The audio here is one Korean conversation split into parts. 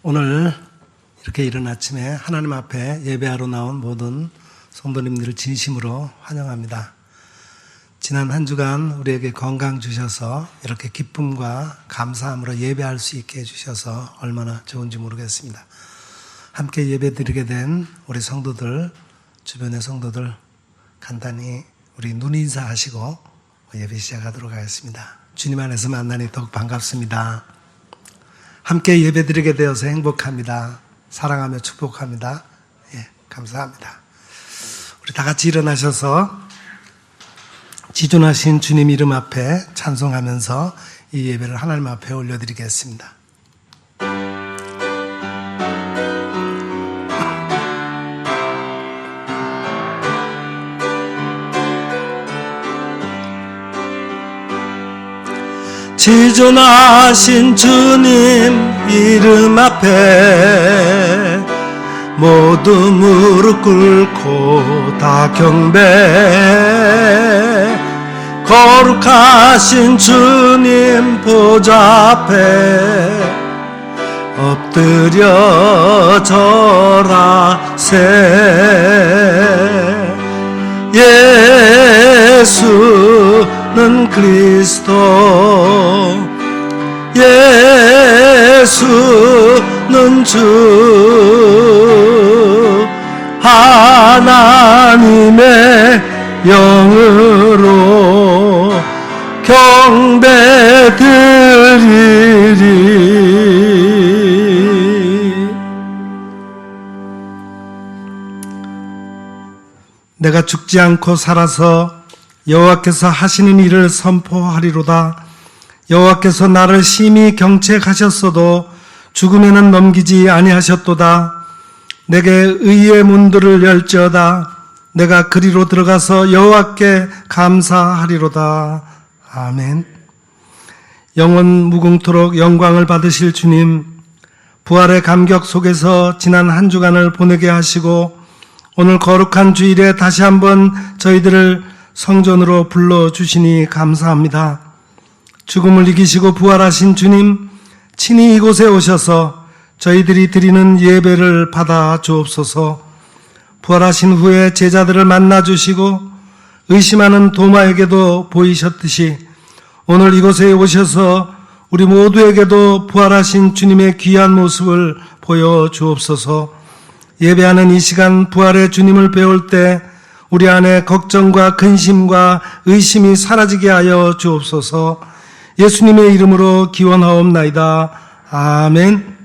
오늘 이렇게 이른 아침에 하나님 앞에 예배하러 나온 모든 성도님들을 진심으로 환영합니다. 지난 한 주간 우리에게 건강 주셔서 이렇게 기쁨과 감사함으로 예배할 수 있게 해주셔서 얼마나 좋은지 모르겠습니다. 함께 예배드리게 된 우리 성도들, 주변의 성도들 간단히 우리 눈인사하시고 예배 시작하도록 하겠습니다. 주님 안에서 만나니 더욱 반갑습니다. 함께 예배드리게 되어서 행복합니다. 사랑하며 축복합니다. 예, 감사합니다. 우리 다 같이 일어나셔서 지존하신 주님 이름 앞에 찬송하면서 이 예배를 하나님 앞에 올려드리겠습니다. 지존하신 주님 이름 앞에 모두 무릎 꿇고 다 경배, 거룩하신 주님 보좌 앞에 엎드려 절하세. 예수는 그리스도, 예수는 주, 하나님의 영으로 경배드리리. 내가 죽지 않고 살아서 여호와께서 하시는 일을 선포하리로다. 여호와께서 나를 심히 경책하셨어도 죽음에는 넘기지 아니하셨도다. 내게 의의 문들을 열지어다. 내가 그리로 들어가서 여호와께 감사하리로다. 아멘. 영원 무궁토록 영광을 받으실 주님, 부활의 감격 속에서 지난 한 주간을 보내게 하시고 오늘 거룩한 주일에 다시 한번 저희들을 성전으로 불러주시니 감사합니다. 죽음을 이기시고 부활하신 주님, 친히 이곳에 오셔서 저희들이 드리는 예배를 받아 주옵소서. 부활하신 후에 제자들을 만나 주시고 의심하는 도마에게도 보이셨듯이 오늘 이곳에 오셔서 우리 모두에게도 부활하신 주님의 귀한 모습을 보여 주옵소서. 예배하는 이 시간 부활의 주님을 배울 때 우리 안에 걱정과 근심과 의심이 사라지게 하여 주옵소서. 예수님의 이름으로 기원하옵나이다. 아멘.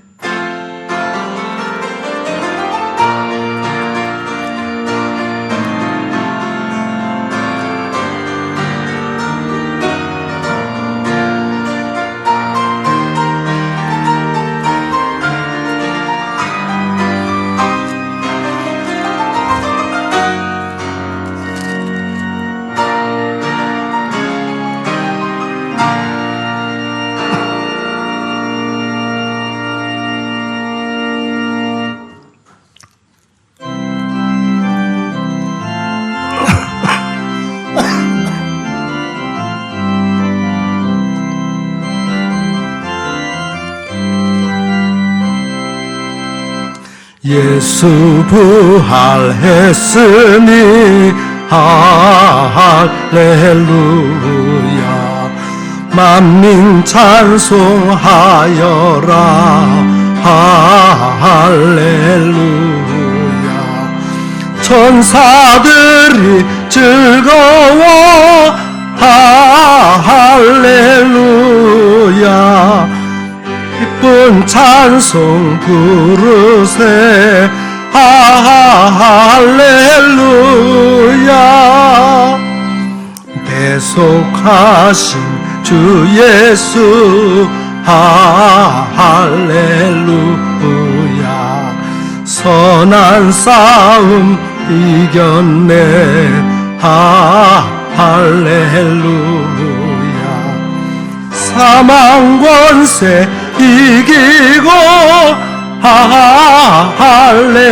예수 부활했으니 할렐루야. 만민 찬송하여라. 할렐루야. 천사들이 즐거워. 할렐루야. 기쁜 찬송 부르세. 할렐루야. 대속하신 주 예수. 할렐루야. 선한 싸움 이겼네. 할렐루야. 사망 권세 이기고. 할렐루야.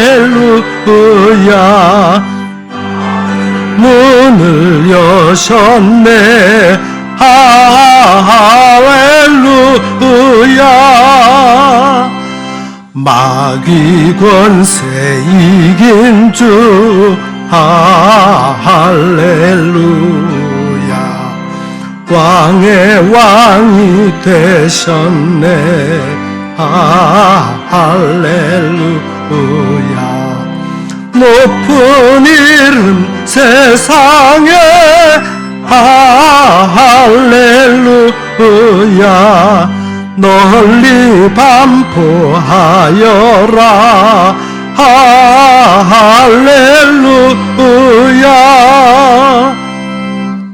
문을 여셨네. 할렐루야. 마귀 권세 이긴 주 할렐루야. 왕의 왕이 되셨네. 할렐루야. 높은 이름 세상에 할렐루야. 널리 반포하여라. 할렐루야.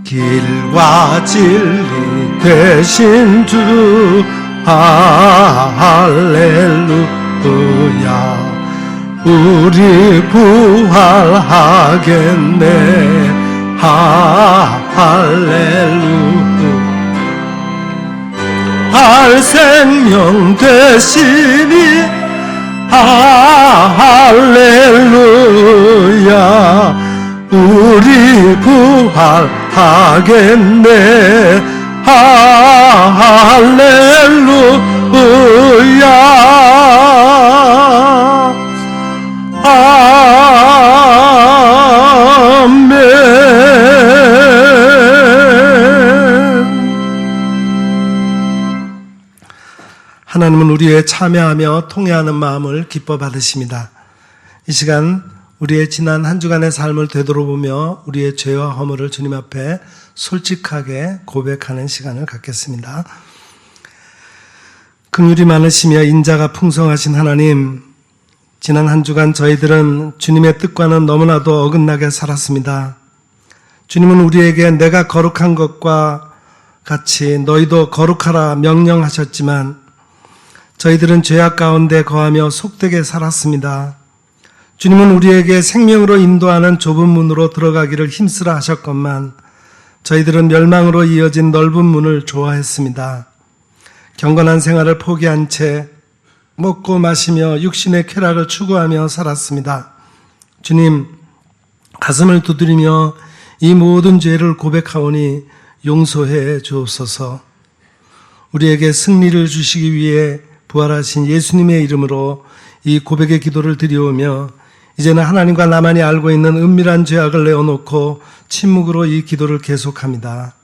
길과 진리 되신 주 할렐루야. 우리 부활하겠네. 할렐루야. 할 생명 되시니 할렐루야. 우리 부활하겠네. 할렐루야. 하나님은 우리의 참여하며 통회하는 마음을 기뻐 받으십니다. 이 시간 우리의 지난 한 주간의 삶을 되돌아보며 우리의 죄와 허물을 주님 앞에 솔직하게 고백하는 시간을 갖겠습니다. 긍휼이 많으시며 인자가 풍성하신 하나님, 지난 한 주간 저희들은 주님의 뜻과는 너무나도 어긋나게 살았습니다. 주님은 우리에게 내가 거룩한 것과 같이 너희도 거룩하라 명령하셨지만 저희들은 죄악 가운데 거하며 속되게 살았습니다. 주님은 우리에게 생명으로 인도하는 좁은 문으로 들어가기를 힘쓰라 하셨건만 저희들은 멸망으로 이어진 넓은 문을 좋아했습니다. 경건한 생활을 포기한 채 먹고 마시며 육신의 쾌락을 추구하며 살았습니다. 주님, 가슴을 두드리며 이 모든 죄를 고백하오니 용서해 주옵소서. 우리에게 승리를 주시기 위해 부활하신 예수님의 이름으로 이 고백의 기도를 드리오며 이제는 하나님과 나만이 알고 있는 은밀한 죄악을 내어놓고 침묵으로 이 기도를 계속합니다.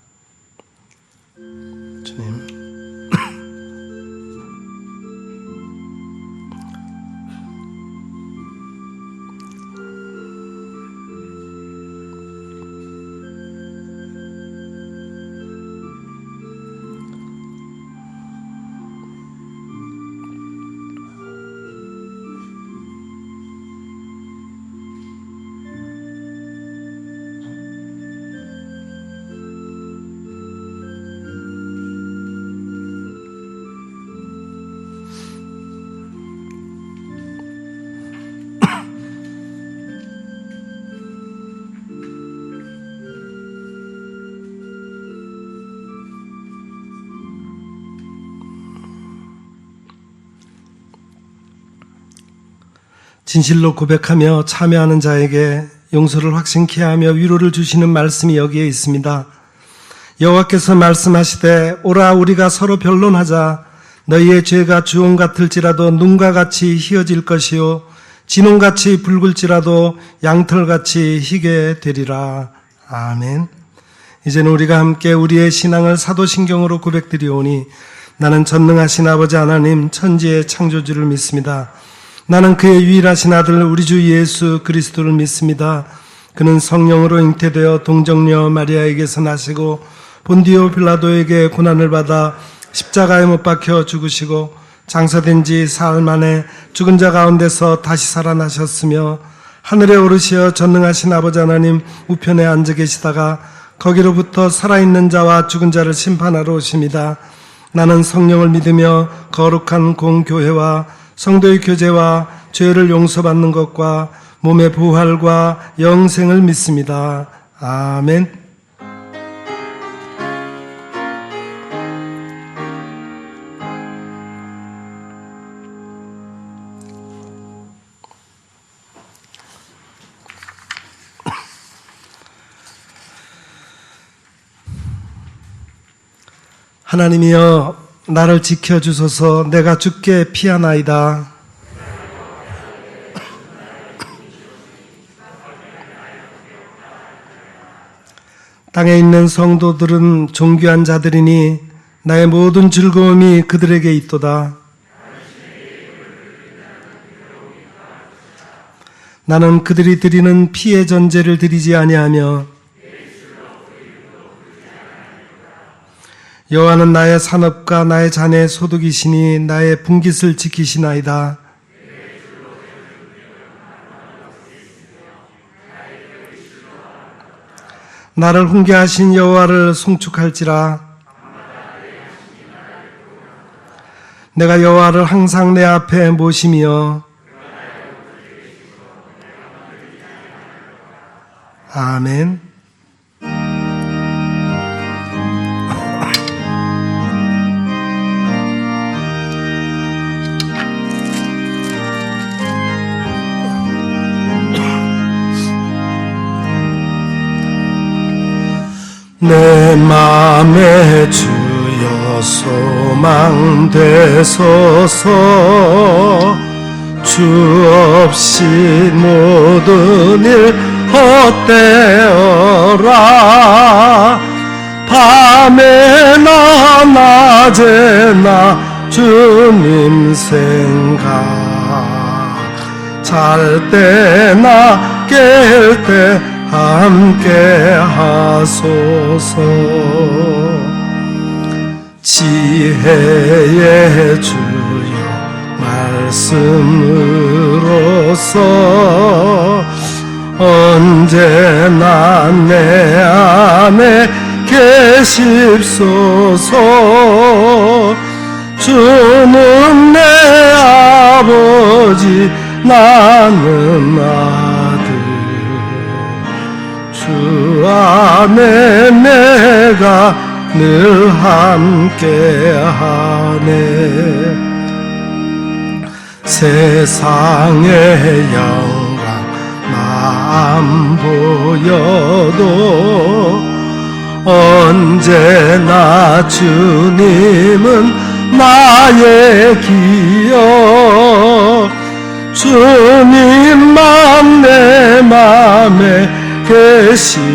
주님, 진실로 고백하며 참여하는 자에게 용서를 확신케 하며 위로를 주시는 말씀이 여기에 있습니다. 여호와께서 말씀하시되 오라 우리가 서로 변론하자. 너희의 죄가 주홍 같을지라도 눈과 같이 희어질 것이요 진홍같이 붉을지라도 양털같이 희게 되리라. 아멘. 이제는 우리가 함께 우리의 신앙을 사도신경으로 고백드리오니 나는 전능하신 아버지 하나님 천지의 창조주를 믿습니다. 나는 그의 유일하신 아들 우리 주 예수 그리스도를 믿습니다. 그는 성령으로 잉태되어 동정녀 마리아에게서 나시고 본디오 빌라도에게 고난을 받아 십자가에 못 박혀 죽으시고 장사된 지 사흘 만에 죽은 자 가운데서 다시 살아나셨으며 하늘에 오르시어 전능하신 아버지 하나님 우편에 앉아 계시다가 거기로부터 살아있는 자와 죽은 자를 심판하러 오십니다. 나는 성령을 믿으며 거룩한 공교회와 성도의 교제와 죄를 용서받는 것과 몸의 부활과 영생을 믿습니다. 아멘. 하나님이여 나를 지켜주소서. 내가 죽게 피하나이다. 땅에 있는 성도들은 존귀한 자들이니 나의 모든 즐거움이 그들에게 있도다. 나는 그들이 드리는 피의 전제를 드리지 아니하며 여호와는 나의 산업과 나의 자네의 소득이시니 나의 분깃을 지키시나이다. 나를 훈계하신 여호와를 송축할지라. 내가 여호와를 항상 내 앞에 모시며 아멘. 내 맘에 주여 소망되소서. 주 없이 모든 일 헛되어라. 밤에나 낮에나 주님 생각, 잘 때나 깰 때 함께 하소서. 지혜의 주여 말씀으로서 언제나 내 안에 계십소서. 주는 내 아버지 나는 아들, 주 안에 내가 늘 함께하네. 세상의 영광 안 보여도 언제나 주님은 나의 기억. 주님만 내 맘에 계시오니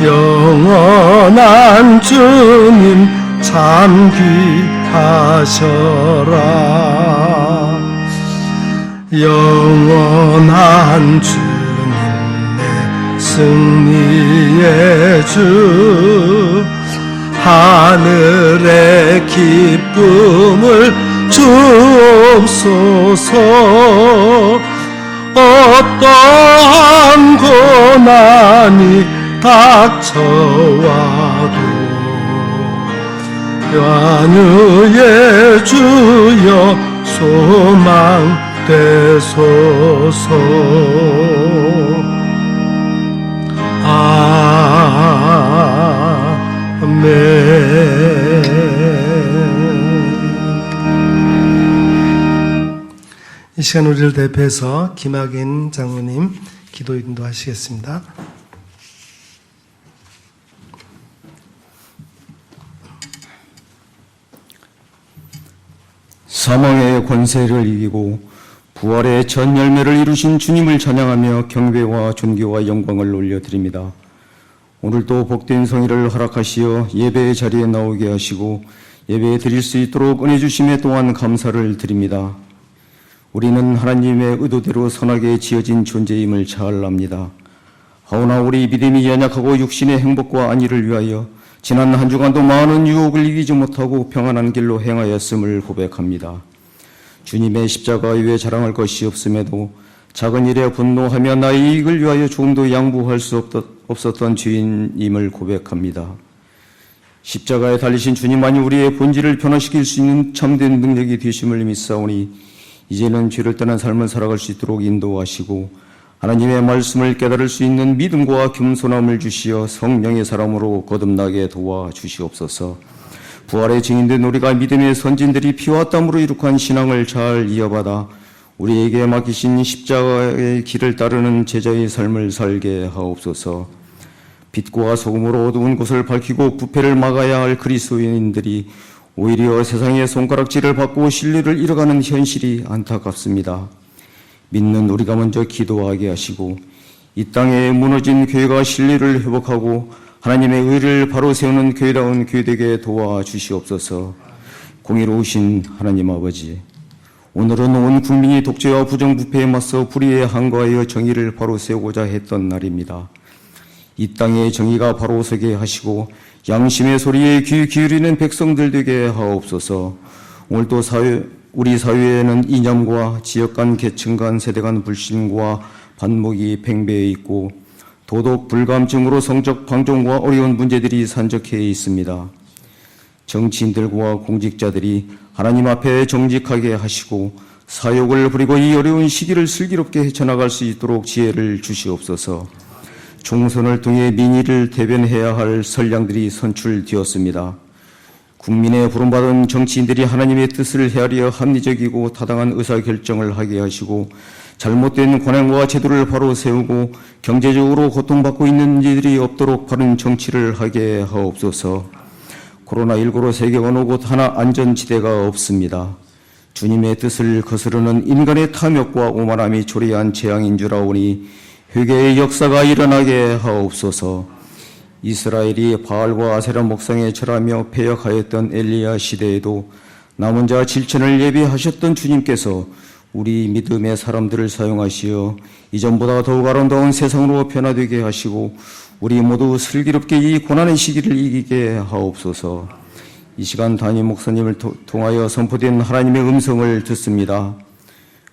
영원한 주님 참 귀하셔라. 영원한 주님 내 승리의 주, 하늘의 기쁨을 주옵소서. 어떠한 고난이 닥쳐와도 연유의 주여 소망 되소서. 아멘. 이 시간 우리를 대표해서 김학인 장로님 기도 인도하시겠습니다. 사망의 권세를 이기고 부활의 전 열매를 이루신 주님을 찬양하며 경배와 존귀와 영광을 올려드립니다. 오늘도 복된 성의를 허락하시어 예배의 자리에 나오게 하시고 예배 드릴 수 있도록 은혜 주심에 또한 감사를 드립니다. 우리는 하나님의 의도대로 선하게 지어진 존재임을 잘 압니다. 하오나 우리 믿음이 연약하고 육신의 행복과 안위를 위하여 지난 한 주간도 많은 유혹을 이기지 못하고 평안한 길로 행하였음을 고백합니다. 주님의 십자가 위에 자랑할 것이 없음에도 작은 일에 분노하며 나의 이익을 위하여 조금도 양보할 수 없었던 죄인임을 고백합니다. 십자가에 달리신 주님만이 우리의 본질을 변화시킬 수 있는 참된 능력이 되심을 믿사오니 이제는 죄를 떠난 삶을 살아갈 수 있도록 인도하시고 하나님의 말씀을 깨달을 수 있는 믿음과 겸손함을 주시어 성령의 사람으로 거듭나게 도와주시옵소서. 부활의 증인된 우리가 믿음의 선진들이 피와 땀으로 이룩한 신앙을 잘 이어받아 우리에게 맡기신 십자가의 길을 따르는 제자의 삶을 살게 하옵소서. 빛과 소금으로 어두운 곳을 밝히고 부패를 막아야 할 그리스도인들이 오히려 세상의 손가락질을 받고 신뢰를 잃어가는 현실이 안타깝습니다. 믿는 우리가 먼저 기도하게 하시고 이 땅에 무너진 교회가 신뢰를 회복하고 하나님의 의를 바로 세우는 교회다운 교회 되게 도와주시옵소서. 공의로우신 하나님 아버지, 오늘은 온 국민이 독재와 부정부패에 맞서 불의에 항거하여 정의를 바로 세우고자 했던 날입니다. 이 땅에 정의가 바로 서게 하시고 양심의 소리에 귀 기울이는 백성들 되게 하옵소서. 오늘도 우리 사회에는 이념과 지역 간, 계층 간, 세대 간 불신과 반목이 팽배해 있고 도덕 불감증으로 성적 방종과 어려운 문제들이 산적해 있습니다. 정치인들과 공직자들이 하나님 앞에 정직하게 하시고 사욕을 부리고 이 어려운 시기를 슬기롭게 헤쳐나갈 수 있도록 지혜를 주시옵소서. 총선을 통해 민의를 대변해야 할 선량들이 선출되었습니다. 국민의 부름받은 정치인들이 하나님의 뜻을 헤아려 합리적이고 타당한 의사결정을 하게 하시고 잘못된 관행과 제도를 바로 세우고 경제적으로 고통받고 있는 이들이 없도록 바른 정치를 하게 하옵소서. 코로나19로 세계 어느 곳 하나 안전지대가 없습니다. 주님의 뜻을 거스르는 인간의 탐욕과 오만함이 초래한 재앙인 줄 아오니 회개의 역사가 일어나게 하옵소서. 이스라엘이 바알과 아세라 목상에 절하며 패역하였던 엘리야 시대에도 남은 자 7천을 예비하셨던 주님께서 우리 믿음의 사람들을 사용하시어 이전보다 더욱 아름다운 세상으로 변화되게 하시고 우리 모두 슬기롭게 이 고난의 시기를 이기게 하옵소서. 이 시간 담임 목사님을 통하여 선포된 하나님의 음성을 듣습니다.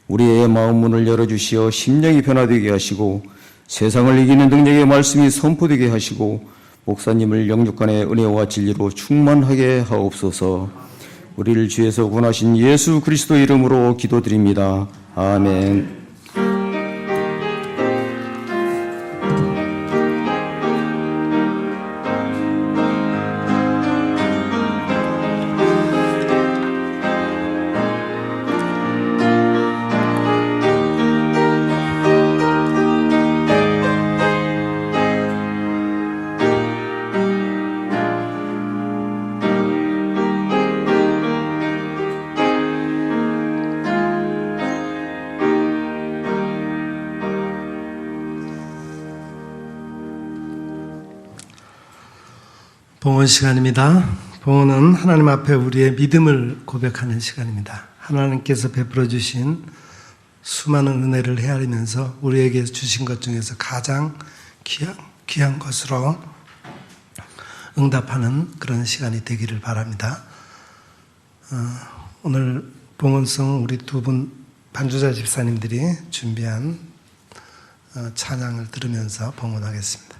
우리의 마음 문을 열어주시어 심령이 변화되게 하시고 세상을 이기는 능력의 말씀이 선포되게 하시고 목사님을 영육간의 은혜와 진리로 충만하게 하옵소서. 우리를 주에서 구원하신 예수 그리스도 이름으로 기도드립니다. 아멘. 봉헌 시간입니다. 봉헌은 하나님 앞에 우리의 믿음을 고백하는 시간입니다. 하나님께서 베풀어 주신 수많은 은혜를 헤아리면서 우리에게 주신 것 중에서 가장 귀한 것으로 응답하는 그런 시간이 되기를 바랍니다. 오늘 봉헌송 우리 두 분 반주자 집사님들이 준비한 찬양을 들으면서 봉헌하겠습니다.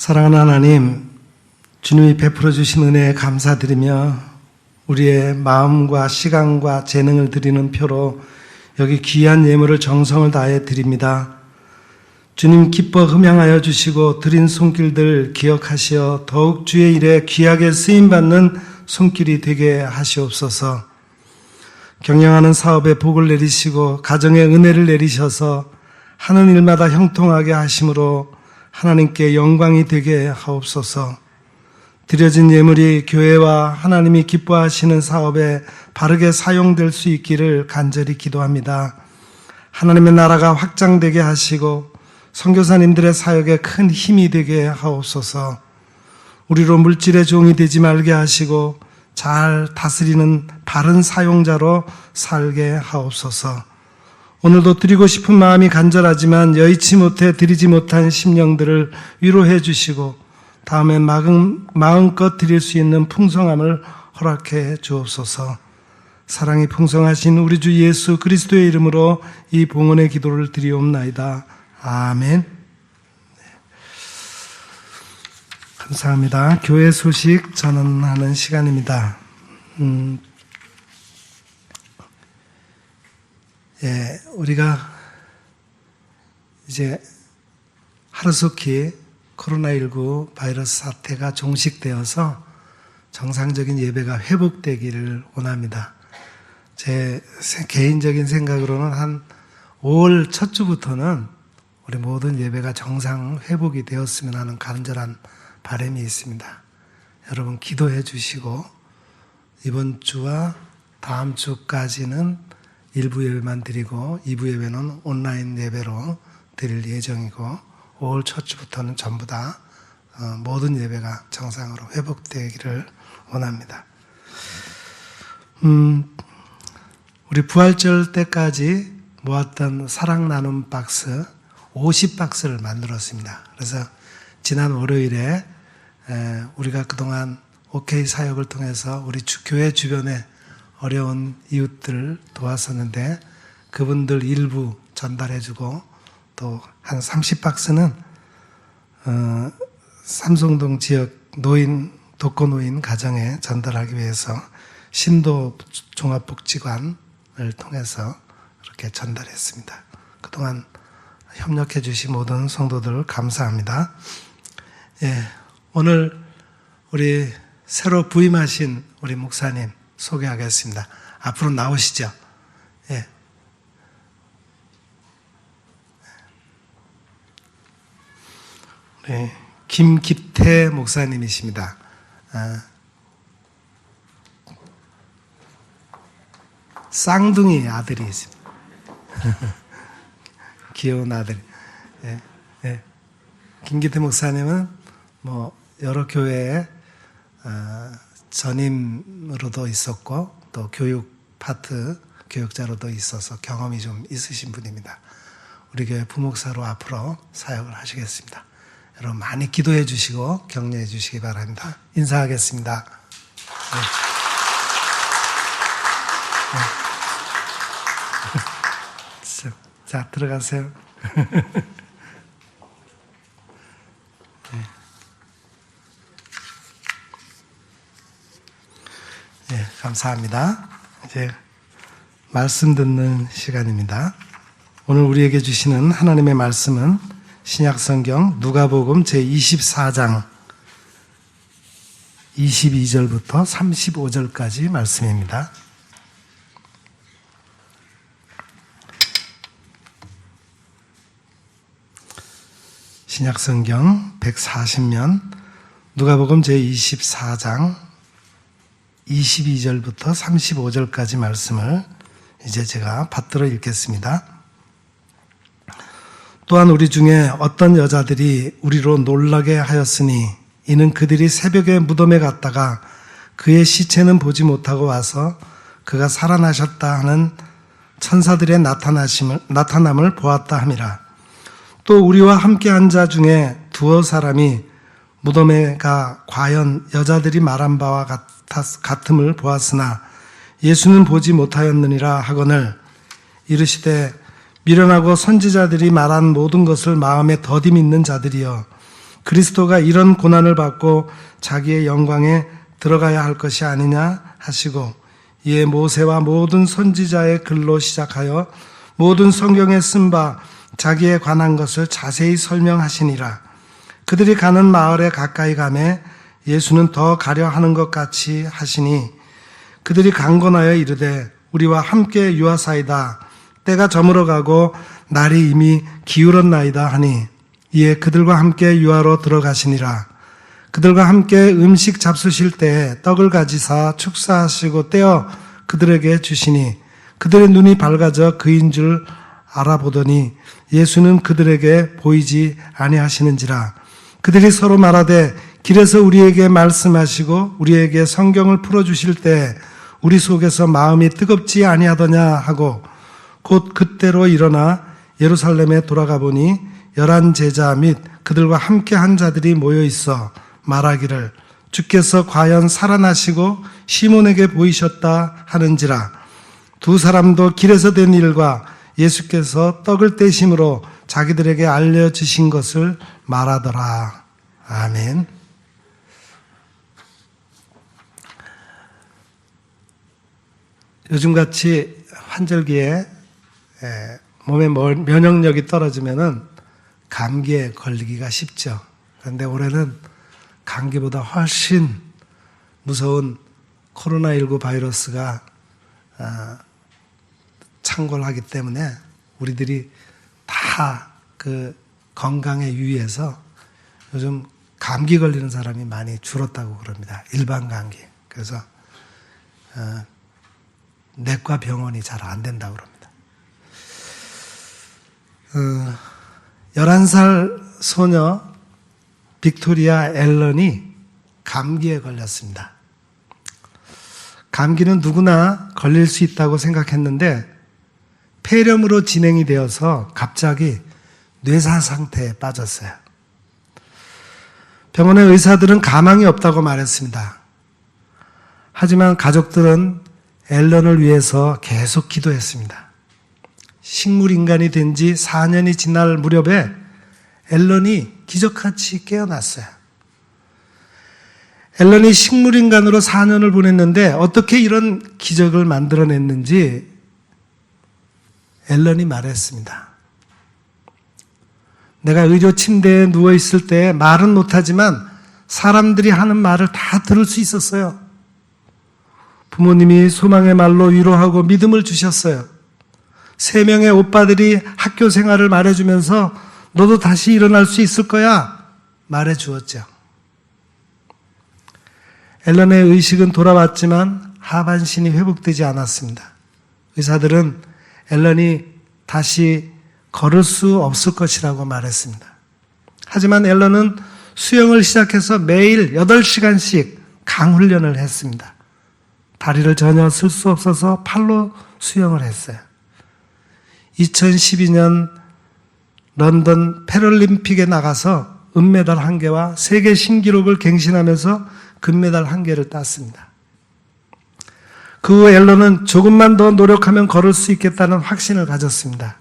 사랑하는 하나님, 주님이 베풀어 주신 은혜에 감사드리며 우리의 마음과 시간과 재능을 드리는 표로 여기 귀한 예물을 정성을 다해 드립니다. 주님 기뻐 흠양하여 주시고 드린 손길들 기억하시어 더욱 주의 일에 귀하게 쓰임받는 손길이 되게 하시옵소서. 경영하는 사업에 복을 내리시고 가정에 은혜를 내리셔서 하는 일마다 형통하게 하심으로 하나님께 영광이 되게 하옵소서. 드려진 예물이 교회와 하나님이 기뻐하시는 사업에 바르게 사용될 수 있기를 간절히 기도합니다. 하나님의 나라가 확장되게 하시고 선교사님들의 사역에 큰 힘이 되게 하옵소서. 우리로 물질의 종이 되지 말게 하시고 잘 다스리는 바른 사용자로 살게 하옵소서. 오늘도 드리고 싶은 마음이 간절하지만 여의치 못해 드리지 못한 심령들을 위로해 주시고 다음엔 마음껏 드릴 수 있는 풍성함을 허락해 주옵소서. 사랑이 풍성하신 우리 주 예수 그리스도의 이름으로 이 봉헌의 기도를 드리옵나이다. 아멘. 감사합니다. 교회 소식 전언하는 시간입니다. 우리가 이제 하루속히 코로나19 바이러스 사태가 종식되어서 정상적인 예배가 회복되기를 원합니다. 제 개인적인 생각으로는 한 5월 첫 주부터는 우리 모든 예배가 정상 회복이 되었으면 하는 간절한 바람이 있습니다. 여러분 기도해 주시고 이번 주와 다음 주까지는 일부 예배만 드리고 2부 예배는 온라인 예배로 드릴 예정이고 5월 첫 주부터는 전부 다 모든 예배가 정상으로 회복되기를 원합니다. 우리 부활절 때까지 모았던 사랑 나눔 박스 50박스를 만들었습니다. 그래서 지난 월요일에 우리가 그동안 OK 사역을 통해서 우리 교회 주변에 어려운 이웃들 도왔었는데 그분들 일부 전달해주고 또 한 30박스는 삼성동 지역 독거노인 가정에 전달하기 위해서 신도 종합복지관을 통해서 이렇게 전달했습니다. 그동안 협력해 주신 모든 성도들 감사합니다. 오늘 우리 새로 부임하신 우리 목사님 소개하겠습니다. 앞으로 나오시죠. 김기태 목사님이십니다. 쌍둥이 아들이 있습니다. 귀여운 아들. 김기태 목사님은 여러 교회에 전임으로도 있었고 또 교육 파트 교육자로도 있어서 경험이 좀 있으신 분입니다. 우리 교회 부목사로 앞으로 사역을 하시겠습니다. 여러분 많이 기도해 주시고 격려해 주시기 바랍니다. 인사하겠습니다. 자, 들어가세요. 감사합니다. 이제 말씀 듣는 시간입니다. 오늘 우리에게 주시는 하나님의 말씀은 신약성경 누가복음 제24장 22절부터 35절까지 말씀입니다. 신약성경 140면 누가복음 제24장 22절부터 35절까지 말씀을 이제 제가 받들어 읽겠습니다. 또한 우리 중에 어떤 여자들이 우리로 놀라게 하였으니 이는 그들이 새벽에 무덤에 갔다가 그의 시체는 보지 못하고 와서 그가 살아나셨다 하는 천사들의 나타남을 보았다 함이라. 또 우리와 함께한 자 중에 두어 사람이 무덤에 가 과연 여자들이 말한 바와 같음을 보았으나 예수는 보지 못하였느니라 하거늘 이르시되 미련하고 선지자들이 말한 모든 것을 마음에 더디 믿는 자들이여 그리스도가 이런 고난을 받고 자기의 영광에 들어가야 할 것이 아니냐 하시고, 이에 모세와 모든 선지자의 글로 시작하여 모든 성경에 쓴 바 자기에 관한 것을 자세히 설명하시니라. 그들이 가는 마을에 가까이 가매 예수는 더 가려 하는 것 같이 하시니, 그들이 강권하여 이르되 우리와 함께 유하사이다. 때가 저물어 가고 날이 이미 기울었나이다 하니, 이에 그들과 함께 유하로 들어가시니라. 그들과 함께 음식 잡수실 때 떡을 가지사 축사하시고 떼어 그들에게 주시니, 그들의 눈이 밝아져 그인 줄 알아보더니 예수는 그들에게 보이지 아니하시는지라. 그들이 서로 말하되 길에서 우리에게 말씀하시고 우리에게 성경을 풀어주실 때 우리 속에서 마음이 뜨겁지 아니하더냐 하고, 곧 그때로 일어나 예루살렘에 돌아가 보니 11 제자 및 그들과 함께 한 자들이 모여 있어 말하기를 주께서 과연 살아나시고 시몬에게 보이셨다 하는지라. 두 사람도 길에서 된 일과 예수께서 떡을 떼심으로 자기들에게 알려주신 것을 말하더라. 아멘. 요즘같이 환절기에 몸의 면역력이 떨어지면은 감기에 걸리기가 쉽죠. 그런데 올해는 감기보다 훨씬 무서운 코로나19 바이러스가 창궐하기 때문에 우리들이 다 그 건강에 유의해서 요즘 감기 걸리는 사람이 많이 줄었다고 그럽니다. 일반 감기. 그래서 내과 병원이 잘 안 된다고 그럽니다. 11살 소녀 빅토리아 앨런이 감기에 걸렸습니다. 감기는 누구나 걸릴 수 있다고 생각했는데 폐렴으로 진행이 되어서 갑자기 뇌사 상태에 빠졌어요. 병원의 의사들은 가망이 없다고 말했습니다. 하지만 가족들은 앨런을 위해서 계속 기도했습니다. 식물인간이 된 지 4년이 지날 무렵에 앨런이 기적같이 깨어났어요. 앨런이 식물인간으로 4년을 보냈는데 어떻게 이런 기적을 만들어냈는지 앨런이 말했습니다. 내가 의료 침대에 누워있을 때 말은 못하지만 사람들이 하는 말을 다 들을 수 있었어요. 부모님이 소망의 말로 위로하고 믿음을 주셨어요. 3명의 오빠들이 학교 생활을 말해주면서 너도 다시 일어날 수 있을 거야 말해주었죠. 앨런의 의식은 돌아왔지만 하반신이 회복되지 않았습니다. 의사들은 앨런이 다시 걸을 수 없을 것이라고 말했습니다. 하지만 앨런은 수영을 시작해서 매일 8시간씩 강훈련을 했습니다. 다리를 전혀 쓸 수 없어서 팔로 수영을 했어요. 2012년 런던 패럴림픽에 나가서 은메달 1개와 세계 신기록을 갱신하면서 금메달 1개를 땄습니다. 그 후 앨런은 조금만 더 노력하면 걸을 수 있겠다는 확신을 가졌습니다.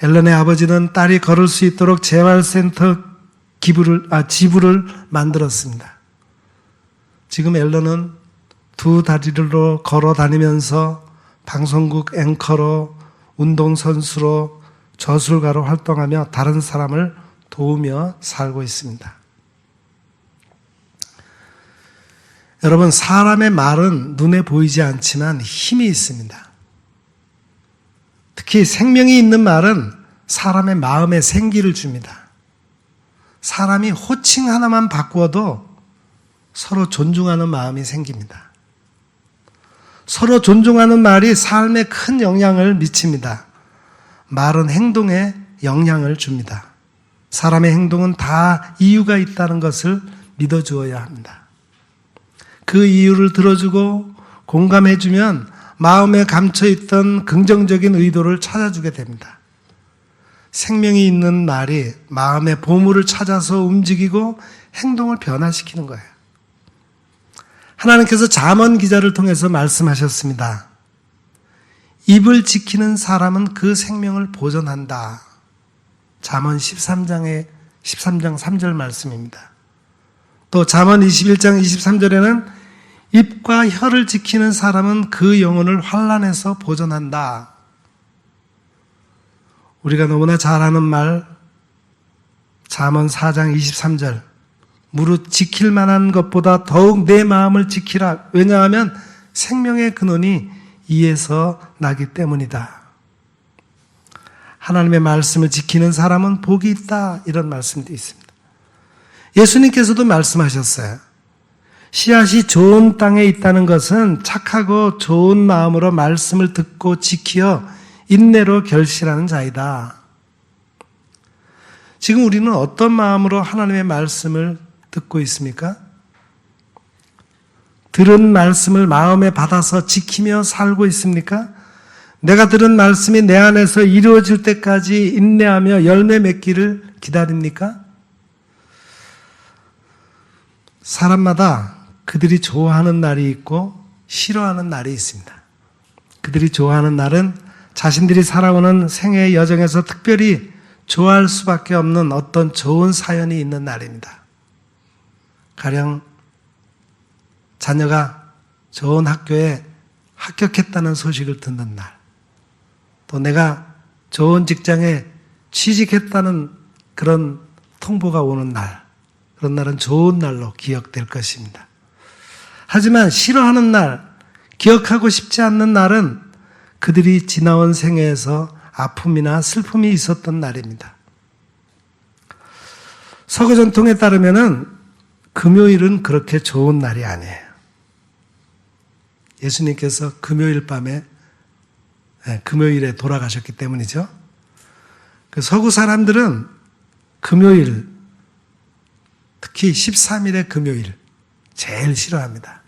앨런의 아버지는 딸이 걸을 수 있도록 재활센터 지부를 만들었습니다. 지금 앨런은 2 다리로 걸어 다니면서 방송국 앵커로, 운동선수로, 저술가로 활동하며 다른 사람을 도우며 살고 있습니다. 여러분, 사람의 말은 눈에 보이지 않지만 힘이 있습니다. 특히 생명이 있는 말은 사람의 마음에 생기를 줍니다. 사람이 호칭 하나만 바꾸어도 서로 존중하는 마음이 생깁니다. 서로 존중하는 말이 삶에 큰 영향을 미칩니다. 말은 행동에 영향을 줍니다. 사람의 행동은 다 이유가 있다는 것을 믿어주어야 합니다. 그 이유를 들어주고 공감해주면 마음에 감춰있던 긍정적인 의도를 찾아주게 됩니다. 생명이 있는 말이 마음의 보물을 찾아서 움직이고 행동을 변화시키는 거예요. 하나님께서 잠언 기자를 통해서 말씀하셨습니다. 입을 지키는 사람은 그 생명을 보존한다. 잠언 13장에 13장 3절 말씀입니다. 또 잠언 21장 23절에는 입과 혀를 지키는 사람은 그 영혼을 환난에서 보존한다. 우리가 너무나 잘 아는 말, 잠언 4장 23절, 무릇 지킬 만한 것보다 더욱 내 마음을 지키라. 왜냐하면 생명의 근원이 이에서 나기 때문이다. 하나님의 말씀을 지키는 사람은 복이 있다. 이런 말씀도 있습니다. 예수님께서도 말씀하셨어요. 씨앗이 좋은 땅에 있다는 것은 착하고 좋은 마음으로 말씀을 듣고 지키어 인내로 결실하는 자이다. 지금 우리는 어떤 마음으로 하나님의 말씀을 듣고 있습니까? 들은 말씀을 마음에 받아서 지키며 살고 있습니까? 내가 들은 말씀이 내 안에서 이루어질 때까지 인내하며 열매 맺기를 기다립니까? 사람마다 그들이 좋아하는 날이 있고 싫어하는 날이 있습니다. 그들이 좋아하는 날은 자신들이 살아오는 생애의 여정에서 특별히 좋아할 수밖에 없는 어떤 좋은 사연이 있는 날입니다. 가령 자녀가 좋은 학교에 합격했다는 소식을 듣는 날, 또 내가 좋은 직장에 취직했다는 그런 통보가 오는 날, 그런 날은 좋은 날로 기억될 것입니다. 하지만 싫어하는 날, 기억하고 싶지 않는 날은 그들이 지나온 생애에서 아픔이나 슬픔이 있었던 날입니다. 서구 전통에 따르면은 금요일은 그렇게 좋은 날이 아니에요. 예수님께서 금요일 밤에 금요일에 돌아가셨기 때문이죠. 서구 사람들은 금요일, 특히 13일의 금요일 제일 싫어합니다.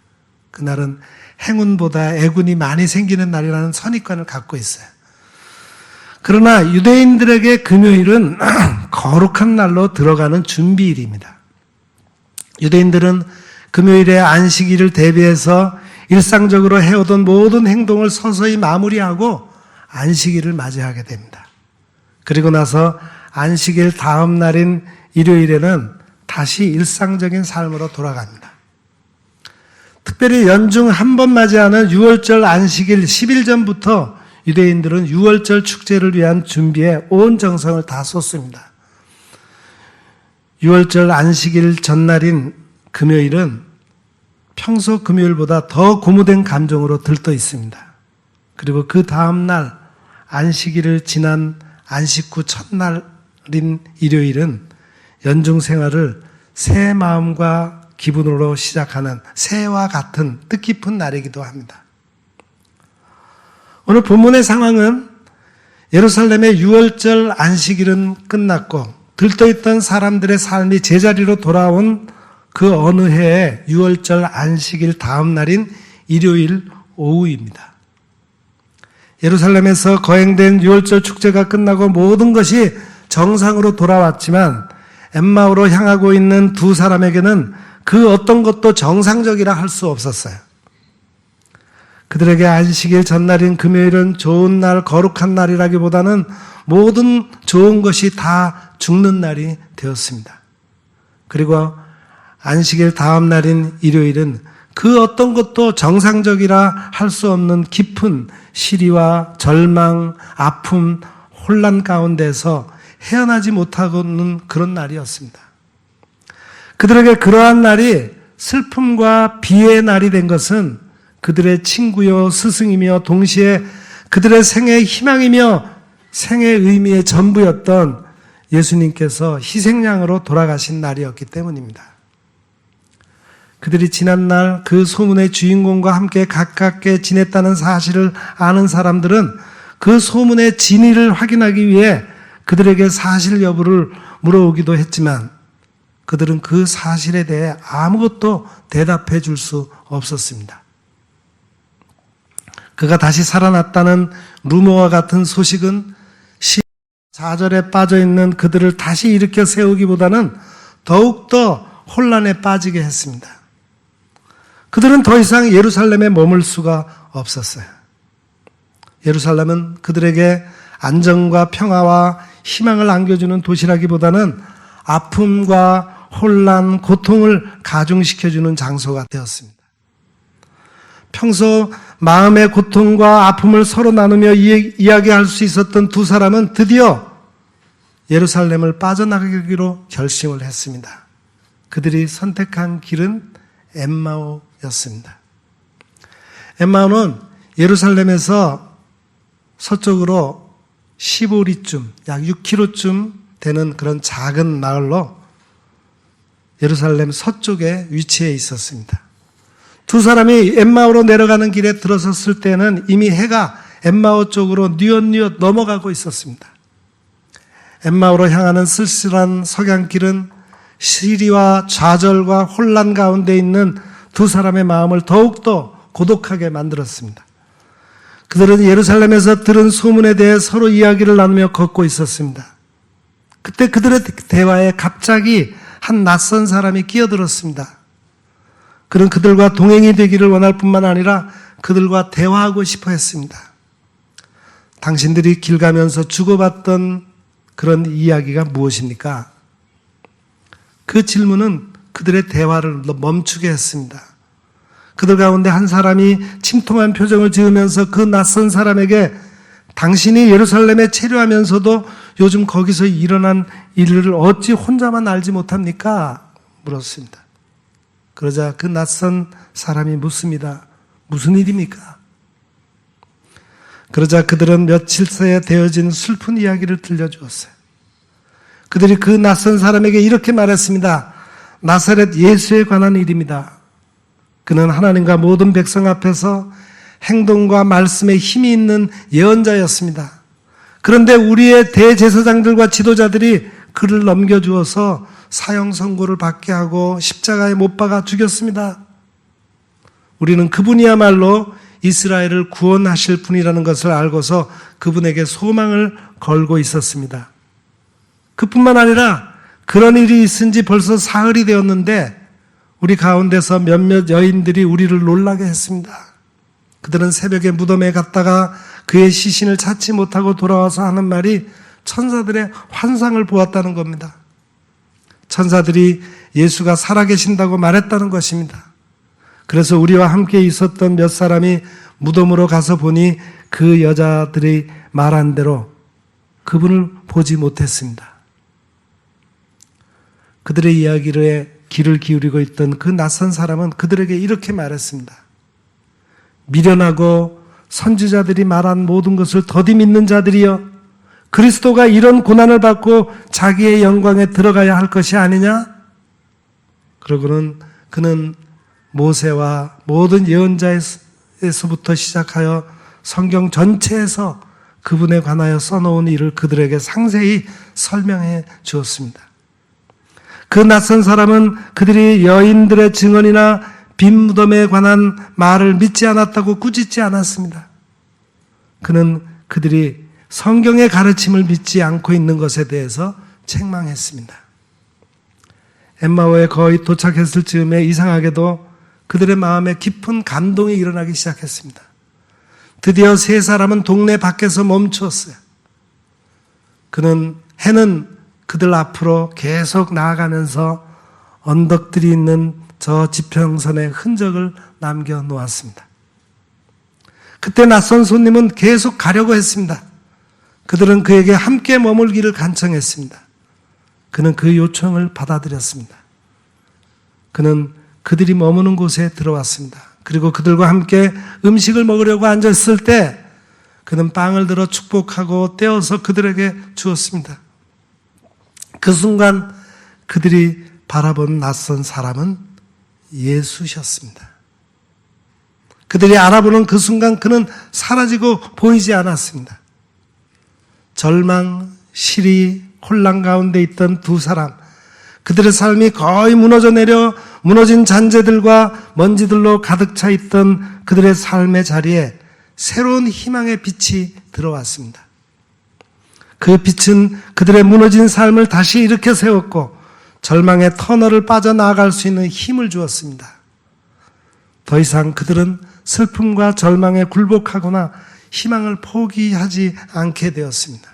그날은 행운보다 애군이 많이 생기는 날이라는 선입관을 갖고 있어요. 그러나 유대인들에게 금요일은 거룩한 날로 들어가는 준비일입니다. 유대인들은 금요일에 안식일을 대비해서 일상적으로 해오던 모든 행동을 서서히 마무리하고 안식일을 맞이하게 됩니다. 그리고 나서 안식일 다음 날인 일요일에는 다시 일상적인 삶으로 돌아갑니다. 특별히 연중 한 번 맞이하는 6월절 안식일 10일 전부터 유대인들은 6월절 축제를 위한 준비에 온 정성을 다 쏟습니다. 6월절 안식일 전날인 금요일은 평소 금요일보다 더 고무된 감정으로 들떠 있습니다. 그리고 그 다음 날 안식일을 지난 안식 후 첫날인 일요일은 연중 생활을 새 마음과 기분으로 시작하는 새해와 같은 뜻깊은 날이기도 합니다. 오늘 본문의 상황은 예루살렘의 6월절 안식일은 끝났고 들떠있던 사람들의 삶이 제자리로 돌아온 그 어느 해의 6월절 안식일 다음 날인 일요일 오후입니다. 예루살렘에서 거행된 6월절 축제가 끝나고 모든 것이 정상으로 돌아왔지만 엠마오로 향하고 있는 두 사람에게는 그 어떤 것도 정상적이라 할 수 없었어요. 그들에게 안식일 전날인 금요일은 좋은 날, 거룩한 날이라기보다는 모든 좋은 것이 다 죽는 날이 되었습니다. 그리고 안식일 다음 날인 일요일은 그 어떤 것도 정상적이라 할 수 없는 깊은 시리와 절망, 아픔, 혼란 가운데서 헤어나지 못하고는 그런 날이었습니다. 그들에게 그러한 날이 슬픔과 비애의 날이 된 것은 그들의 친구요 스승이며 동시에 그들의 생애의 희망이며 생애의 의미의 전부였던 예수님께서 희생양으로 돌아가신 날이었기 때문입니다. 그들이 지난날 그 소문의 주인공과 함께 가깝게 지냈다는 사실을 아는 사람들은 그 소문의 진위를 확인하기 위해 그들에게 사실 여부를 물어오기도 했지만 그들은 그 사실에 대해 아무것도 대답해 줄 수 없었습니다. 그가 다시 살아났다는 루머와 같은 소식은 좌절에 빠져있는 그들을 다시 일으켜 세우기보다는 더욱더 혼란에 빠지게 했습니다. 그들은 더 이상 예루살렘에 머물 수가 없었어요. 예루살렘은 그들에게 안정과 평화와 희망을 안겨주는 도시라기보다는 아픔과 혼란, 고통을 가중시켜주는 장소가 되었습니다. 평소 마음의 고통과 아픔을 서로 나누며 이야기할 수 있었던 두 사람은 드디어 예루살렘을 빠져나가기로 결심을 했습니다. 그들이 선택한 길은 엠마오였습니다. 엠마오는 예루살렘에서 서쪽으로 15리쯤, 약 6km쯤 되는 그런 작은 마을로 예루살렘 서쪽에 위치해 있었습니다. 두 사람이 엠마오로 내려가는 길에 들어섰을 때는 이미 해가 엠마오 쪽으로 뉘엿뉘엿 넘어가고 있었습니다. 엠마오로 향하는 쓸쓸한 석양길은 시리와 좌절과 혼란 가운데 있는 두 사람의 마음을 더욱더 고독하게 만들었습니다. 그들은 예루살렘에서 들은 소문에 대해 서로 이야기를 나누며 걷고 있었습니다. 그때 그들의 대화에 갑자기 한 낯선 사람이 끼어들었습니다. 그는 그들과 동행이 되기를 원할 뿐만 아니라 그들과 대화하고 싶어 했습니다. 당신들이 길 가면서 주고받던 그런 이야기가 무엇입니까? 그 질문은 그들의 대화를 멈추게 했습니다. 그들 가운데 한 사람이 침통한 표정을 지으면서 그 낯선 사람에게 당신이 예루살렘에 체류하면서도 요즘 거기서 일어난 일을 어찌 혼자만 알지 못합니까? 물었습니다. 그러자 그 낯선 사람이 묻습니다. 무슨 일입니까? 그러자 그들은 며칠 새에 되어진 슬픈 이야기를 들려주었어요. 그들이 그 낯선 사람에게 이렇게 말했습니다. 나사렛 예수에 관한 일입니다. 그는 하나님과 모든 백성 앞에서 행동과 말씀에 힘이 있는 예언자였습니다. 그런데 우리의 대제사장들과 지도자들이 그를 넘겨주어서 사형 선고를 받게 하고 십자가에 못 박아 죽였습니다. 우리는 그분이야말로 이스라엘을 구원하실 분이라는 것을 알고서 그분에게 소망을 걸고 있었습니다. 그뿐만 아니라 그런 일이 있은 지 벌써 사흘이 되었는데 우리 가운데서 몇몇 여인들이 우리를 놀라게 했습니다. 그들은 새벽에 무덤에 갔다가 그의 시신을 찾지 못하고 돌아와서 하는 말이 천사들의 환상을 보았다는 겁니다. 천사들이 예수가 살아계신다고 말했다는 것입니다. 그래서 우리와 함께 있었던 몇 사람이 무덤으로 가서 보니 그 여자들이 말한 대로 그분을 보지 못했습니다. 그들의 이야기에 귀를 기울이고 있던 그 낯선 사람은 그들에게 이렇게 말했습니다. 미련하고 선지자들이 말한 모든 것을 더디 믿는 자들이여, 그리스도가 이런 고난을 받고 자기의 영광에 들어가야 할 것이 아니냐? 그러고는 그는 모세와 모든 예언자에서부터 시작하여 성경 전체에서 그분에 관하여 써놓은 일을 그들에게 상세히 설명해 주었습니다. 그 낯선 사람은 그들이 여인들의 증언이나 빈 무덤에 관한 말을 믿지 않았다고 꾸짖지 않았습니다. 그는 그들이 성경의 가르침을 믿지 않고 있는 것에 대해서 책망했습니다. 엠마오에 거의 도착했을 즈음에 이상하게도 그들의 마음에 깊은 감동이 일어나기 시작했습니다. 드디어 세 사람은 동네 밖에서 멈추었어요. 해는 그들 앞으로 계속 나아가면서 언덕들이 있는 저 지평선의 흔적을 남겨놓았습니다. 그때 낯선 손님은 계속 가려고 했습니다. 그들은 그에게 함께 머물기를 간청했습니다. 그는 그 요청을 받아들였습니다. 그는 그들이 머무는 곳에 들어왔습니다. 그리고 그들과 함께 음식을 먹으려고 앉았을 때 그는 빵을 들어 축복하고 떼어서 그들에게 주었습니다. 그 순간 그들이 바라본 낯선 사람은 예수셨습니다. 그들이 알아보는 그 순간 그는 사라지고 보이지 않았습니다. 절망, 시리, 혼란 가운데 있던 두 사람, 그들의 삶이 거의 무너져 내려 무너진 잔재들과 먼지들로 가득 차 있던 그들의 삶의 자리에 새로운 희망의 빛이 들어왔습니다. 그 빛은 그들의 무너진 삶을 다시 일으켜 세웠고 절망의 터널을 빠져나갈 수 있는 힘을 주었습니다. 더 이상 그들은 슬픔과 절망에 굴복하거나 희망을 포기하지 않게 되었습니다.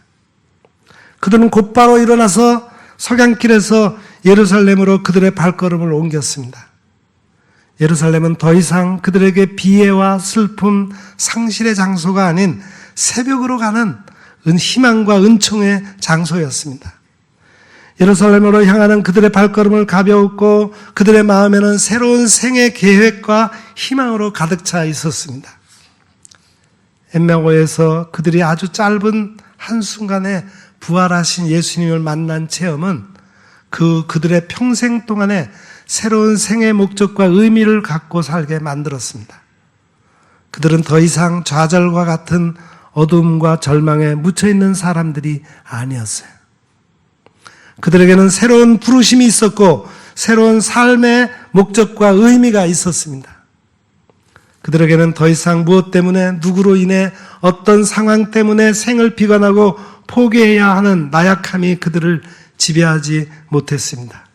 그들은 곧바로 일어나서 석양길에서 예루살렘으로 그들의 발걸음을 옮겼습니다. 예루살렘은 더 이상 그들에게 비애와 슬픔, 상실의 장소가 아닌 새벽으로 가는 희망과 은총의 장소였습니다. 예루살렘으로 향하는 그들의 발걸음을 가벼웠고 그들의 마음에는 새로운 생애 계획과 희망으로 가득 차 있었습니다. 엠마오에서 그들이 아주 짧은 한순간에 부활하신 예수님을 만난 체험은 그들의 평생 동안에 새로운 생의 목적과 의미를 갖고 살게 만들었습니다. 그들은 더 이상 좌절과 같은 어둠과 절망에 묻혀있는 사람들이 아니었어요. 그들에게는 새로운 부르심이 있었고 새로운 삶의 목적과 의미가 있었습니다. 그들에게는 더 이상 무엇 때문에 누구로 인해 어떤 상황 때문에 생을 비관하고 포기해야 하는 나약함이 그들을 지배하지 못했습니다.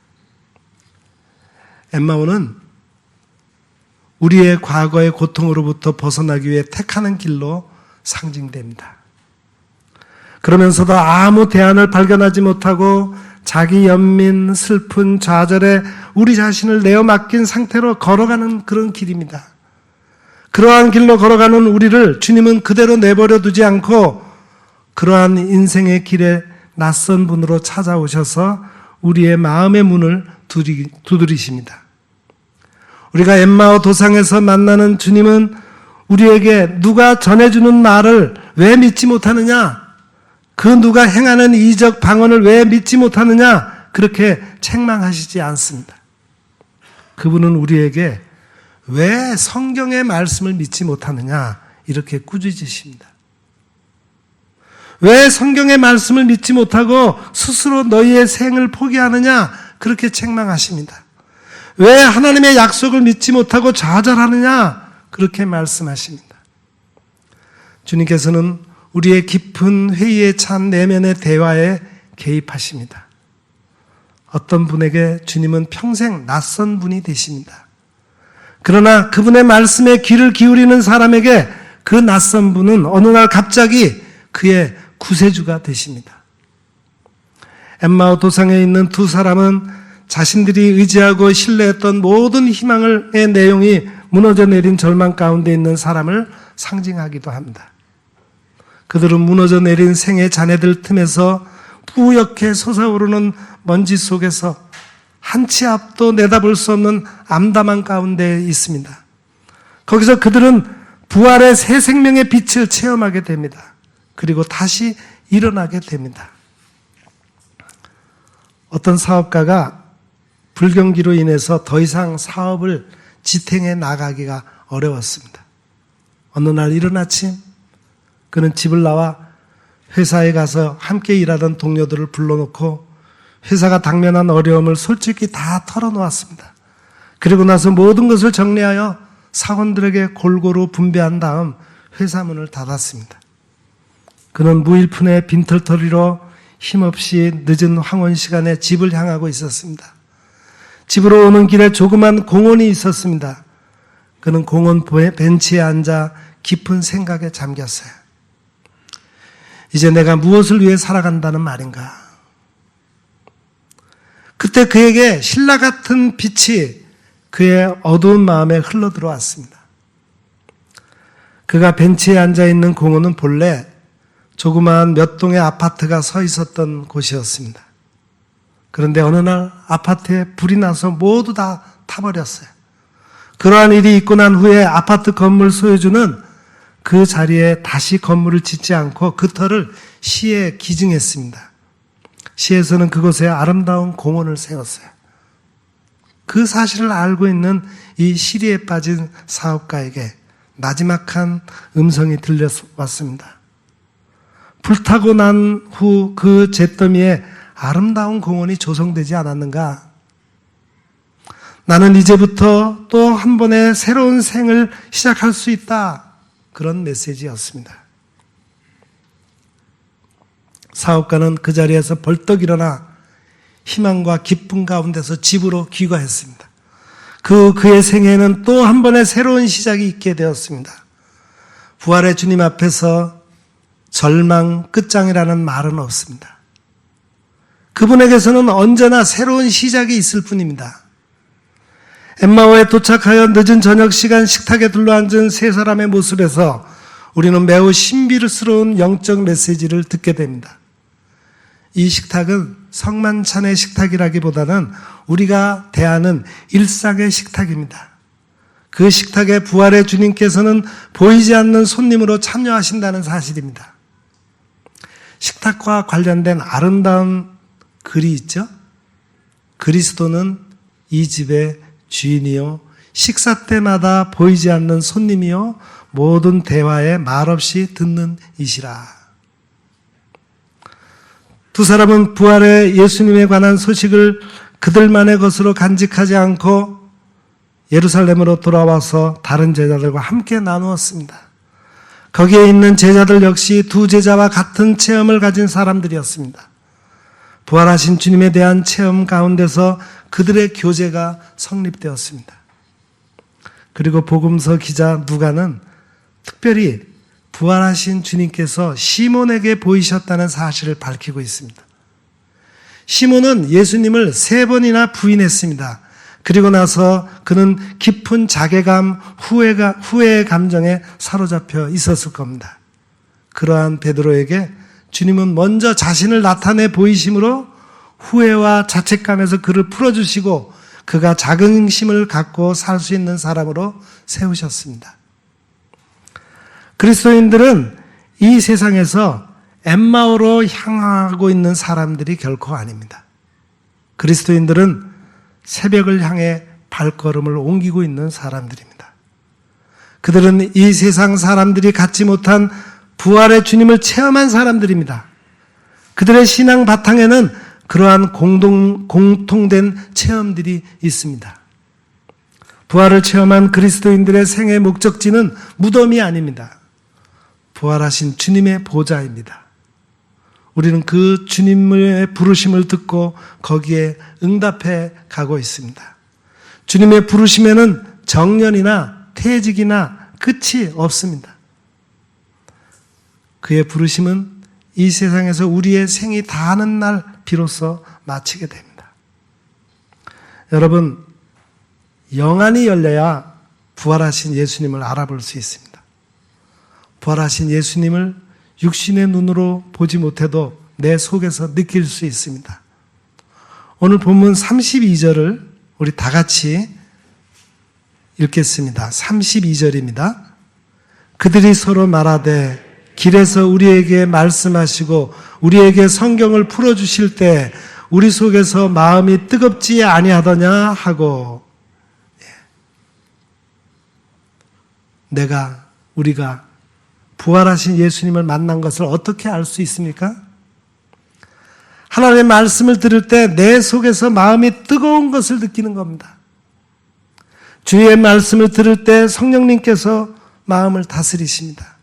엠마오는 우리의 과거의 고통으로부터 벗어나기 위해 택하는 길로 상징됩니다. 그러면서도 아무 대안을 발견하지 못하고 자기 연민, 슬픈, 좌절에 우리 자신을 내어 맡긴 상태로 걸어가는 그런 길입니다. 그러한 길로 걸어가는 우리를 주님은 그대로 내버려 두지 않고 그러한 인생의 길에 낯선 분으로 찾아오셔서 우리의 마음의 문을 두드리십니다. 우리가 엠마오 도상에서 만나는 주님은 우리에게 누가 전해주는 말을 왜 믿지 못하느냐? 그 누가 행하는 이적 방언을 왜 믿지 못하느냐? 그렇게 책망하시지 않습니다. 그분은 우리에게 왜 성경의 말씀을 믿지 못하느냐? 이렇게 꾸짖으십니다. 왜 성경의 말씀을 믿지 못하고 스스로 너희의 생을 포기하느냐? 그렇게 책망하십니다. 왜 하나님의 약속을 믿지 못하고 좌절하느냐? 그렇게 말씀하십니다. 주님께서는 우리의 깊은 회의에 찬 내면의 대화에 개입하십니다. 어떤 분에게 주님은 평생 낯선 분이 되십니다. 그러나 그분의 말씀에 귀를 기울이는 사람에게 그 낯선 분은 어느 날 갑자기 그의 구세주가 되십니다. 엠마오 도상에 있는 두 사람은 자신들이 의지하고 신뢰했던 모든 희망의 내용이 무너져 내린 절망 가운데 있는 사람을 상징하기도 합니다. 그들은 무너져 내린 생의 자네들 틈에서 뿌옇게 솟아오르는 먼지 속에서 한 치 앞도 내다볼 수 없는 암담한 가운데 있습니다. 거기서 그들은 부활의 새 생명의 빛을 체험하게 됩니다. 그리고 다시 일어나게 됩니다. 어떤 사업가가 불경기로 인해서 더 이상 사업을 지탱해 나가기가 어려웠습니다. 어느 날 이른 아침 그는 집을 나와 회사에 가서 함께 일하던 동료들을 불러놓고 회사가 당면한 어려움을 솔직히 다 털어놓았습니다. 그리고 나서 모든 것을 정리하여 사원들에게 골고루 분배한 다음 회사 문을 닫았습니다. 그는 무일푼의 빈털터리로 힘없이 늦은 황혼 시간에 집을 향하고 있었습니다. 집으로 오는 길에 조그만 공원이 있었습니다. 그는 공원 벤치에 앉아 깊은 생각에 잠겼어요. 이제 내가 무엇을 위해 살아간다는 말인가? 그때 그에게 신라 같은 빛이 그의 어두운 마음에 흘러들어왔습니다. 그가 벤치에 앉아있는 공원은 본래 조그마한 몇 동의 아파트가 서 있었던 곳이었습니다. 그런데 어느 날 아파트에 불이 나서 모두 다 타버렸어요. 그러한 일이 있고 난 후에 아파트 건물 소유주는 그 자리에 다시 건물을 짓지 않고 그 터를 시에 기증했습니다. 시에서는 그곳에 아름다운 공원을 세웠어요. 그 사실을 알고 있는 이 시리에 빠진 사업가에게 나지막한 음성이 들려왔습니다. 불타고 난 후 그 잿더미에 아름다운 공원이 조성되지 않았는가? 나는 이제부터 또 한 번의 새로운 생을 시작할 수 있다. 그런 메시지였습니다. 사업가는 그 자리에서 벌떡 일어나 희망과 기쁨 가운데서 집으로 귀가했습니다. 그의 생애에는 또 한 번의 새로운 시작이 있게 되었습니다. 부활의 주님 앞에서 절망 끝장이라는 말은 없습니다. 그분에게서는 언제나 새로운 시작이 있을 뿐입니다. 엠마오에 도착하여 늦은 저녁 시간 식탁에 둘러앉은 세 사람의 모습에서 우리는 매우 신비스러운 영적 메시지를 듣게 됩니다. 이 식탁은 성만찬의 식탁이라기보다는 우리가 대하는 일상의 식탁입니다. 그 식탁에 부활의 주님께서는 보이지 않는 손님으로 참여하신다는 사실입니다. 식탁과 관련된 아름다운 글이 있죠. 그리스도는 이 집의 주인이요 식사 때마다 보이지 않는 손님이요 모든 대화에 말없이 듣는 이시라. 두 사람은 부활의 예수님에 관한 소식을 그들만의 것으로 간직하지 않고 예루살렘으로 돌아와서 다른 제자들과 함께 나누었습니다. 거기에 있는 제자들 역시 두 제자와 같은 체험을 가진 사람들이었습니다. 부활하신 주님에 대한 체험 가운데서 그들의 교제가 성립되었습니다. 그리고 복음서 기자 누가는 특별히 부활하신 주님께서 시몬에게 보이셨다는 사실을 밝히고 있습니다. 시몬은 예수님을 3번이나 부인했습니다. 그리고 나서 그는 깊은 자괴감, 후회의 감정에 사로잡혀 있었을 겁니다. 그러한 베드로에게 주님은 먼저 자신을 나타내 보이심으로 후회와 자책감에서 그를 풀어주시고 그가 자긍심을 갖고 살 수 있는 사람으로 세우셨습니다. 그리스도인들은 이 세상에서 엠마오로 향하고 있는 사람들이 결코 아닙니다. 그리스도인들은 새벽을 향해 발걸음을 옮기고 있는 사람들입니다. 그들은 이 세상 사람들이 갖지 못한 부활의 주님을 체험한 사람들입니다. 그들의 신앙 바탕에는 그러한 공통된 체험들이 있습니다. 부활을 체험한 그리스도인들의 생애 목적지는 무덤이 아닙니다. 부활하신 주님의 보좌입니다. 우리는 그 주님의 부르심을 듣고 거기에 응답해 가고 있습니다. 주님의 부르심에는 정년이나 퇴직이나 끝이 없습니다. 그의 부르심은 이 세상에서 우리의 생이 다하는 날 비로소 마치게 됩니다. 여러분, 영안이 열려야 부활하신 예수님을 알아볼 수 있습니다. 부활하신 예수님을 육신의 눈으로 보지 못해도 내 속에서 느낄 수 있습니다. 오늘 본문 32절을 우리 다 같이 읽겠습니다. 32절입니다. 그들이 서로 말하되 길에서 우리에게 말씀하시고 우리에게 성경을 풀어주실 때 우리 속에서 마음이 뜨겁지 아니하더냐 하고, 우리가 부활하신 예수님을 만난 것을 어떻게 알 수 있습니까? 하나님의 말씀을 들을 때 내 속에서 마음이 뜨거운 것을 느끼는 겁니다. 주의 말씀을 들을 때 성령님께서 마음을 다스리십니다.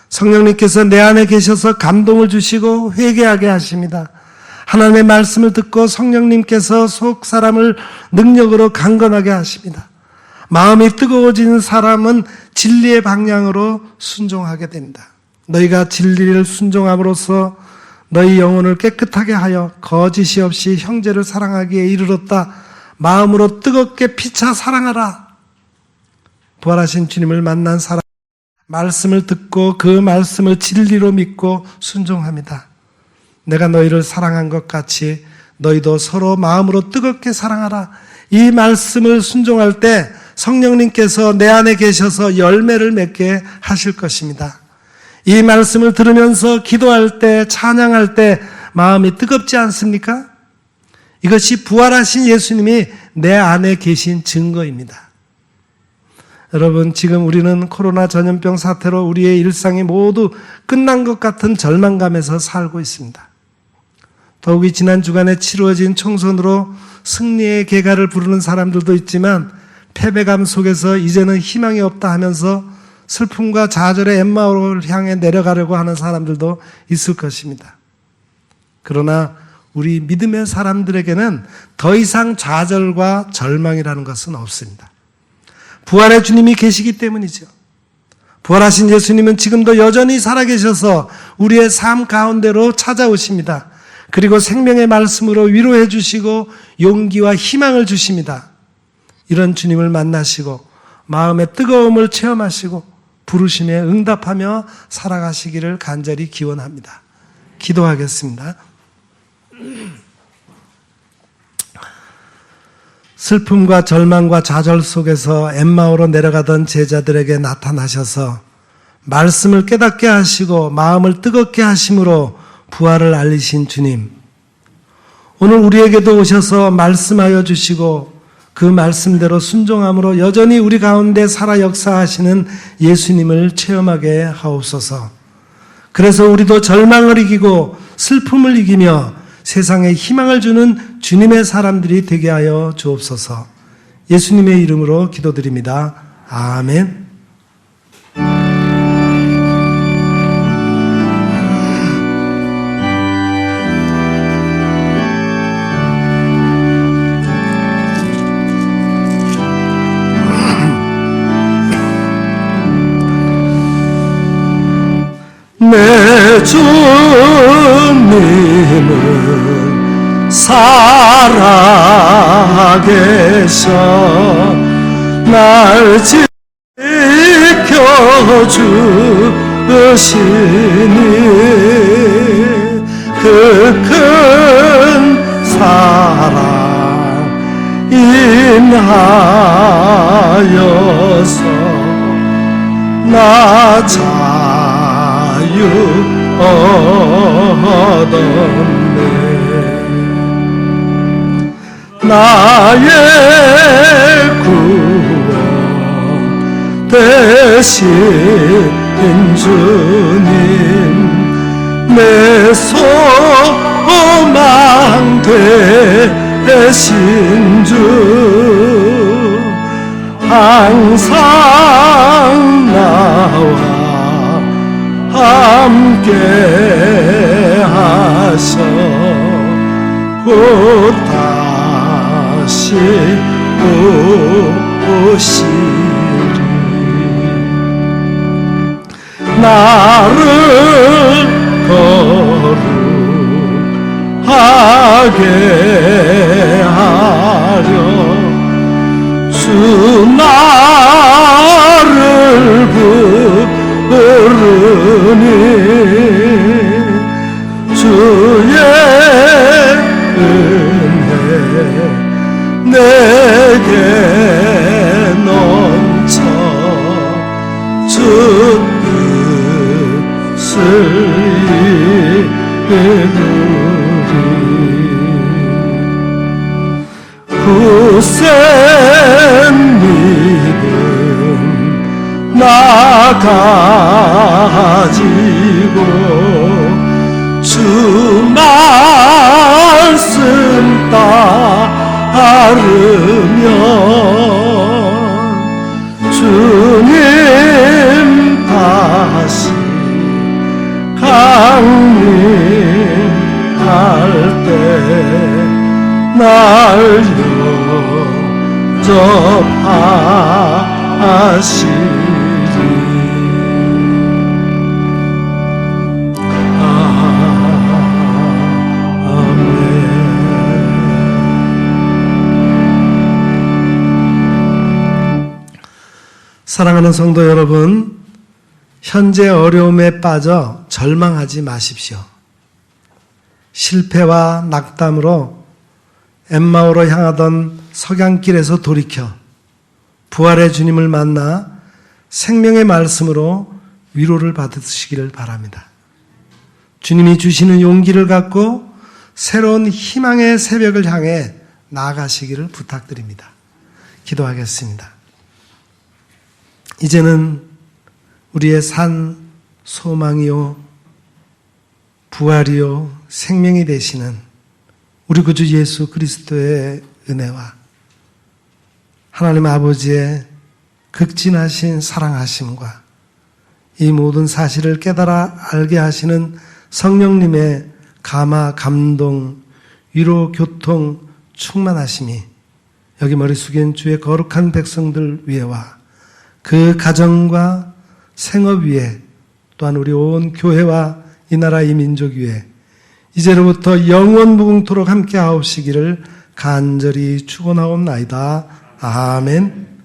성령님께서 내 안에 계셔서 감동을 주시고 회개하게 하십니다. 하나님의 말씀을 듣고 성령님께서 속 사람을 능력으로 강건하게 하십니다. 마음이 뜨거워지는 사람은 진리의 방향으로 순종하게 됩니다. 너희가 진리를 순종함으로써 너희 영혼을 깨끗하게 하여 거짓이 없이 형제를 사랑하기에 이르렀다. 마음으로 뜨겁게 피차 사랑하라. 부활하신 주님을 만난 사람, 말씀을 듣고 그 말씀을 진리로 믿고 순종합니다. 내가 너희를 사랑한 것 같이 너희도 서로 마음으로 뜨겁게 사랑하라. 이 말씀을 순종할 때 성령님께서 내 안에 계셔서 열매를 맺게 하실 것입니다. 이 말씀을 들으면서 기도할 때, 찬양할 때 마음이 뜨겁지 않습니까? 이것이 부활하신 예수님이 내 안에 계신 증거입니다. 여러분, 지금 우리는 코로나 전염병 사태로 우리의 일상이 모두 끝난 것 같은 절망감에서 살고 있습니다. 더욱이 지난 주간에 치루어진 총선으로 승리의 개가를 부르는 사람들도 있지만 패배감 속에서 이제는 희망이 없다 하면서 슬픔과 좌절의 엠마오를 향해 내려가려고 하는 사람들도 있을 것입니다. 그러나 우리 믿음의 사람들에게는 더 이상 좌절과 절망이라는 것은 없습니다. 부활의 주님이 계시기 때문이죠. 부활하신 예수님은 지금도 여전히 살아계셔서 우리의 삶 가운데로 찾아오십니다. 그리고 생명의 말씀으로 위로해 주시고 용기와 희망을 주십니다. 이런 주님을 만나시고 마음의 뜨거움을 체험하시고 부르심에 응답하며 살아가시기를 간절히 기원합니다. 기도하겠습니다. 슬픔과 절망과 좌절 속에서 엠마오로 내려가던 제자들에게 나타나셔서 말씀을 깨닫게 하시고 마음을 뜨겁게 하심으로 부활을 알리신 주님, 오늘 우리에게도 오셔서 말씀하여 주시고 그 말씀대로 순종함으로 여전히 우리 가운데 살아 역사하시는 예수님을 체험하게 하옵소서. 그래서 우리도 절망을 이기고 슬픔을 이기며 세상에 희망을 주는 주님의 사람들이 되게 하여 주옵소서. 예수님의 이름으로 기도드립니다. 아멘. 내 주님은 살아계셔 날 지켜주시니 그 큰 사랑 인하여서 나 자유 얻었네. 나의 구원 되신 주님, 내 소망 되신 주, 항상 나와 함께 하셔 곧 다시 오시리. 나를 거룩하게 하려 주 나를 부르니 주의 은혜 내게 넘쳐 주 뜻을 이루리. 굳센 믿음 나 가지고 주 말씀 따르면 주님 다시 강림할 때 날 영접하시리. 사랑하는 성도 여러분, 현재 어려움에 빠져 절망하지 마십시오. 실패와 낙담으로 엠마오로 향하던 석양길에서 돌이켜 부활의 주님을 만나 생명의 말씀으로 위로를 받으시기를 바랍니다. 주님이 주시는 용기를 갖고 새로운 희망의 새벽을 향해 나아가시기를 부탁드립니다. 기도하겠습니다. 이제는 우리의 산 소망이요 부활이요 생명이 되시는 우리 구주 예수 그리스도의 은혜와 하나님 아버지의 극진하신 사랑하심과 이 모든 사실을 깨달아 알게 하시는 성령님의 감화, 감동, 위로, 교통, 충만하심이 여기 머리 숙인 주의 거룩한 백성들 위에와 그 가정과 생업 위에 또한 우리 온 교회와 이 나라 이 민족 위에 이제로부터 영원 무궁토록 함께 하옵시기를 간절히 축원하옵나이다. 아멘.